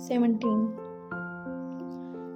17।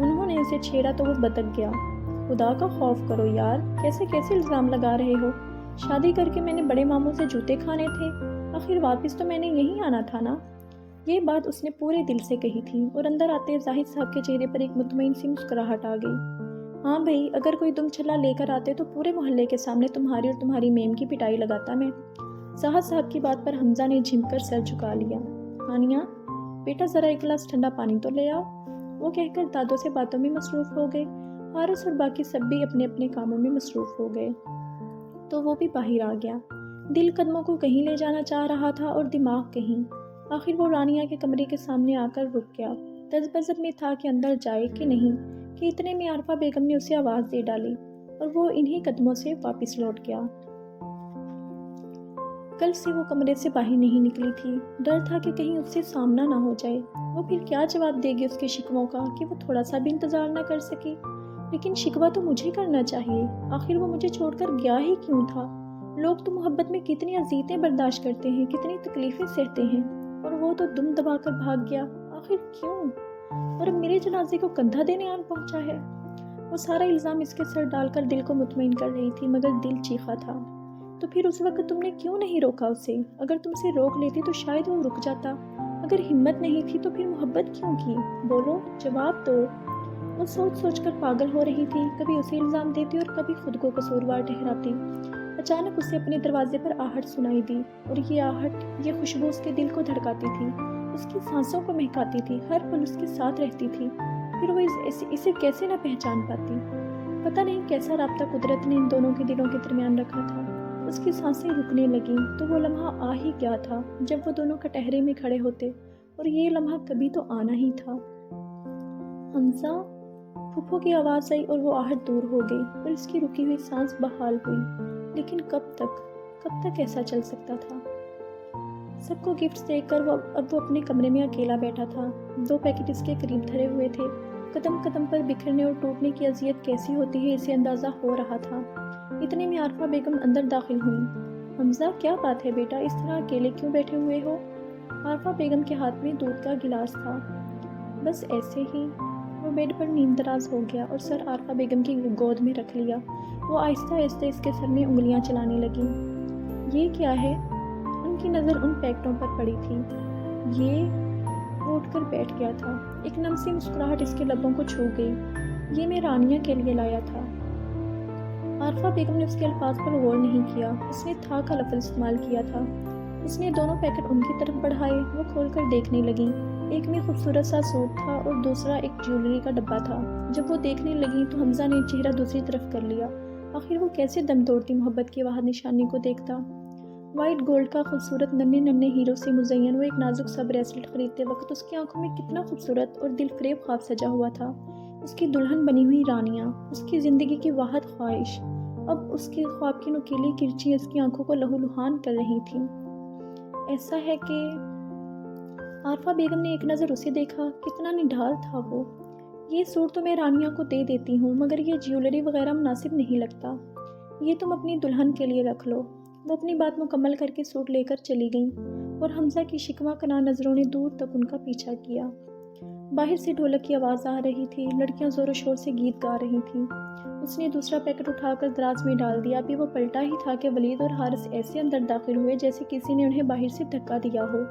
انہوں نے اسے چھیڑا تو وہ بتک گیا۔ خدا کا خوف کرو یار، کیسے کیسے الزام لگا رہے ہو؟ شادی کر کے میں نے بڑے ماموں سے جوتے کھانے تھے، آخر واپس تو میں نے یہیں آنا تھا نا۔ یہ بات اس نے پورے دل سے کہی تھی اور اندر آتے زاہد صاحب کے چہرے پر ایک مطمئن سی مسکراہٹ آ گئی۔ ہاں بھائی، اگر کوئی دم چھلا لے کر آتے تو پورے محلے کے سامنے تمہاری اور تمہاری میم کی پٹائی لگاتا میں۔ زاہد صاحب کی بات پر حمزہ نے جھم کر سر جھکا لیا۔ ہانیہ بیٹا ذرا ایک گلاس ٹھنڈا پانی تو لے آؤ، وہ کہہ کر دادوں سے باتوں میں مصروف ہو گئے۔ حارث اور باقی سب بھی اپنے اپنے کاموں میں مصروف ہو گئے تو وہ بھی باہر آ گیا۔ دل قدموں کو کہیں لے جانا چاہ رہا تھا اور دماغ کہیں۔ آخر وہ رانیہ کے کمرے کے سامنے آ کر رک گیا۔ تذبذب میں تھا کہ اندر جائے کہ نہیں، کہ اتنے میں عارفہ بیگم نے اسے آواز دے ڈالی اور وہ انہی قدموں سے واپس لوٹ گیا۔ کل سے وہ کمرے سے باہر نہیں نکلی تھی، ڈر تھا کہ کہیں اس سے سامنا نہ ہو جائے۔ وہ پھر کیا جواب دے گی اس کے شکووں کا کہ وہ تھوڑا سا بھی انتظار نہ کر سکی؟ لیکن شکوہ تو مجھے کرنا چاہیے، آخر وہ مجھے چھوڑ کر گیا ہی کیوں تھا؟ لوگ تو محبت میں کتنی اذیتیں برداشت کرتے ہیں، کتنی تکلیفیں سہتے ہیں، اور وہ تو دم دبا کر بھاگ گیا، آخر کیوں؟ اور اب میرے جنازے کو کندھا دینے آن پہنچا ہے۔ وہ سارا الزام اس کے سر ڈال کر دل کو مطمئن کر رہی تھی، مگر دل چیخا تھا۔ تو پھر اس وقت تم نے کیوں نہیں روکا اسے؟ اگر تم سے روک لیتی تو شاید وہ رک جاتا۔ اگر ہمت نہیں تھی تو پھر محبت کیوں کی؟ بولو، جواب دو۔ وہ سوچ سوچ کر پاگل ہو رہی تھی، کبھی اسے الزام دیتی اور کبھی خود کو قصوروار ٹھہراتی۔ اچانک اسے اپنے دروازے پر آہٹ سنائی دی، اور یہ آہٹ، یہ خوشبو اس کے دل کو دھڑکاتی تھی، اس کی سانسوں کو مہکاتی تھی، ہر پل اس کے ساتھ رہتی تھی۔ پھر وہ اسے کیسے نہ پہچان پاتی؟ پتہ نہیں کیسا رابطہ قدرت نے ان دونوں کے دلوں کے درمیان رکھا تھا۔ اس کی سانسیں رکنے لگیں تو وہ لمحہ آ ہی گیا تھا جب وہ دونوں کٹہرے میں کھڑے ہوتے، اور یہ لمحہ کبھی تو آنا ہی تھا۔ حمزہ، پھپھو کی آواز آئی اور وہ آہٹ دور ہو گئی اور اس کی رکی ہوئی سانس بحال ہوئی۔ لیکن کب تک ایسا چل سکتا تھا؟ سب کو گفٹس دے کر اب وہ اپنے کمرے میں اکیلا بیٹھا تھا۔ 2 پیکٹ اس کے قریب دھرے ہوئے تھے۔ قدم قدم پر بکھرنے اور ٹوٹنے کی اذیت کیسی ہوتی ہے اسے اندازہ ہو رہا تھا۔ اتنے میں عارفہ بیگم اندر داخل ہوئیں۔ حمزہ، کیا بات ہے بیٹا، اس طرح اکیلے کیوں بیٹھے ہوئے ہو؟ عارفہ بیگم کے ہاتھ میں دودھ کا گلاس تھا۔ بس ایسے ہی۔ وہ بیڈ پر نیم دراز ہو گیا اور سر عارفہ بیگم کی گود میں رکھ لیا۔ وہ آہستہ آہستہ اس کے سر میں انگلیاں چلانے لگیں۔ یہ کیا ہے؟ ان کی نظر ان پیکٹوں پر پڑی تھی۔ وہ اٹھ کر بیٹھ گیا تھا۔ ایک نم سی مسکراہٹ اس کے لبوں کو چھو گئی۔ یہ میں رانیہ کے لیے لایا تھا۔ عارفہ بیگم نے اس کے الفاظ پر غور نہیں کیا۔ اس نے تھا کا لفظ استعمال کیا تھا۔ اس نے دونوں پیکٹ ان کی طرف بڑھائے۔ وہ کھول کر دیکھنے لگیں۔ ایک میں خوبصورت سا سوٹ تھا اور دوسرا ایک جیولری کا ڈبہ تھا۔ جب وہ دیکھنے لگیں تو حمزہ نے چہرہ دوسری طرف کر لیا۔ آخر وہ کیسے دم توڑتی محبت کی واحد نشانی کو دیکھتا؟ وائٹ گولڈ کا خوبصورت ننھے ننھے ہیرو سے مزین وہ ایک نازک سا بریسلٹ خریدتے وقت اس کی آنکھوں میں کتنا خوبصورت اور دل فریب خواب سجا ہوا تھا۔ اس کی دلہن بنی ہوئی رانیہ، اس کی زندگی کی واحد خواہش، اب اس کے خواب کی نکیلی کرچیاں اس کی آنکھوں کو لہو لہان کر رہی تھیں۔ ایسا ہے کہ عارفہ بیگم نے ایک نظر اسے دیکھا، کتنا نڈھال تھا وہ۔ یہ سوٹ تو میں رانیہ کو دے دیتی ہوں، مگر یہ جیولری وغیرہ مناسب نہیں لگتا، یہ تم اپنی دلہن کے لیے رکھ لو۔ وہ اپنی بات مکمل کر کے سوٹ لے کر چلی گئیں اور حمزہ کی شکوہ کناں نظروں نے دور تک ان کا پیچھا کیا۔ باہر سے ڈھولک کی آواز آ رہی تھی، لڑکیاں زور و شور سے گیت گا رہی تھیں۔ اس نے دوسرا پیکٹ اٹھا کر دراز میں ڈال دیا۔ ابھی وہ پلٹا ہی تھا کہ ولید اور حارث ایسے اندر داخل ہوئے جیسے کسی نے انہیں باہر سے دھکا دیا ہو۔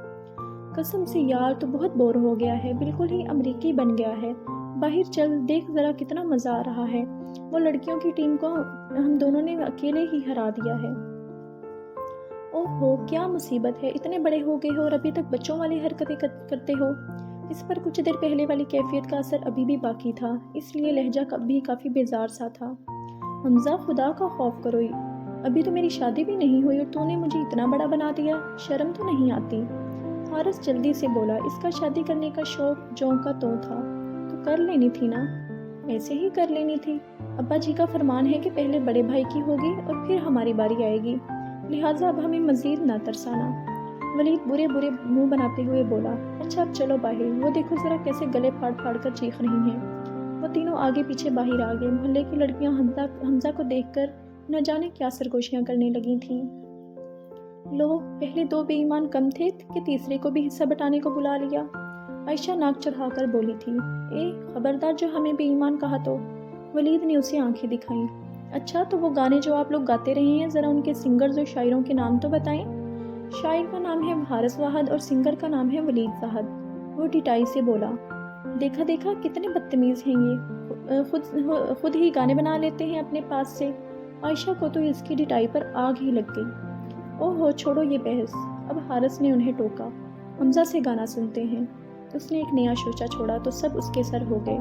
قسم سے یار تو بہت بور ہو گیا ہے، بالکل ہی امریکی بن گیا ہے، باہر چل، دیکھ ذرا کتنا مزہ آ رہا ہے، وہ لڑکیوں کی ٹیم کو ہم دونوں نے اکیلے ہی ہرا دیا ہے۔ اوہو، کیا مصیبت ہے، اتنے بڑے ہو گئے ہو اور ابھی تک بچوں والی حرکتیں کرتے ہو۔ اس پر کچھ دیر پہلے والی کیفیت کا اثر ابھی بھی باقی تھا، اس لیے لہجہ بھی کافی بیزار سا تھا۔ حمزہ، خدا کا خوف کرو، ابھی تو میری شادی بھی نہیں ہوئی اور تو نے مجھے اتنا بڑا بنا دیا، شرم تو نہیں آتی؟ حارث جلدی سے بولا، اس کا شادی کرنے کا شوق جوں کا توں تھا، تو کر لینی تھی نا؟ ایسے ہی کر لینی تھی، ابا جی کا فرمان ہے کہ پہلے بڑے بھائی کی ہوگی اور پھر ہماری باری آئے گی، لہٰذا اب ہمیں مزید نہ ترسانا۔ ولید برے منہ بناتے ہوئے بولا، اچھا اب چلو باہر، وہ دیکھو ذرا کیسے گلے پھاڑ پھاڑ کر چیخ رہی ہیں۔ وہ تینوں آگے پیچھے باہر آ گئے۔ محلے کی لڑکیاں حمزہ کو دیکھ کر نہ جانے کیا سرگوشیاں کرنے لگی تھیں۔ لو، پہلے 2 بے ایمان کم تھے کہ تیسرے کو بھی حصہ بٹانے کو بلا لیا۔ عائشہ ناک چڑھا کر بولی تھی، اے خبردار جو ہمیں بے ایمان کہا تو۔ ولید نے اسے آنکھیں دکھائیں۔ اچھا تو وہ گانے جو آپ لوگ گاتے رہے ہیں ذرا ان کے سنگرز اور شاعروں کے نام تو بتائیں۔ شاعر کا نام ہے حارث واحد اور سنگر کا نام ہے ولید صاحب، وہ ڈٹائی سے بولا۔ دیکھا دیکھا کتنے بدتمیز ہیں یہ، خود ہی گانے بنا لیتے ہیں اپنے پاس سے۔ عائشہ کو تو اس کی ڈٹائی پر آگ ہی لگ گئی۔ اوہ ہو چھوڑو یہ بحث، اب حارث نے انہیں ٹوکا، حمزہ سے گانا سنتے ہیں۔ اس نے ایک نیا شوچہ چھوڑا تو سب اس کے سر ہو گئے۔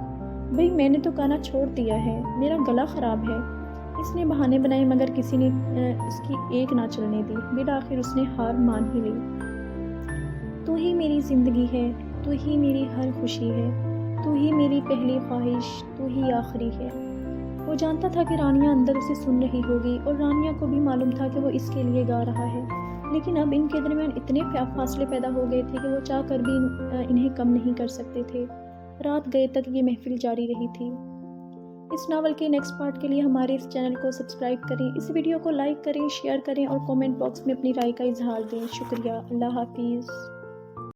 بھئی میں نے تو گانا چھوڑ دیا ہے، میرا گلا خراب ہے۔ اس نے بہانے بنائے مگر کسی نے اس کی ایک نہ چلنے دی۔ بالآخر اس نے ہار مان ہی لی۔ تو ہی میری زندگی ہے، تو ہی میری ہر خوشی ہے، تو ہی میری پہلی خواہش، تو ہی آخری ہے۔ وہ جانتا تھا کہ رانیہ اندر اسے سن رہی ہوگی اور رانیہ کو بھی معلوم تھا کہ وہ اس کے لیے گا رہا ہے، لیکن اب ان کے درمیان اتنے فاصلے پیدا ہو گئے تھے کہ وہ چاہ کر بھی انہیں کم نہیں کر سکتے تھے۔ رات گئے تک یہ محفل جاری رہی تھی۔ اس ناول کے نیکسٹ پارٹ کے لیے ہمارے اس چینل کو سبسکرائب کریں، اس ویڈیو کو لائک کریں، شیئر کریں اور کومنٹ باکس میں اپنی رائے کا اظہار دیں۔ شکریہ۔ اللہ حافظ۔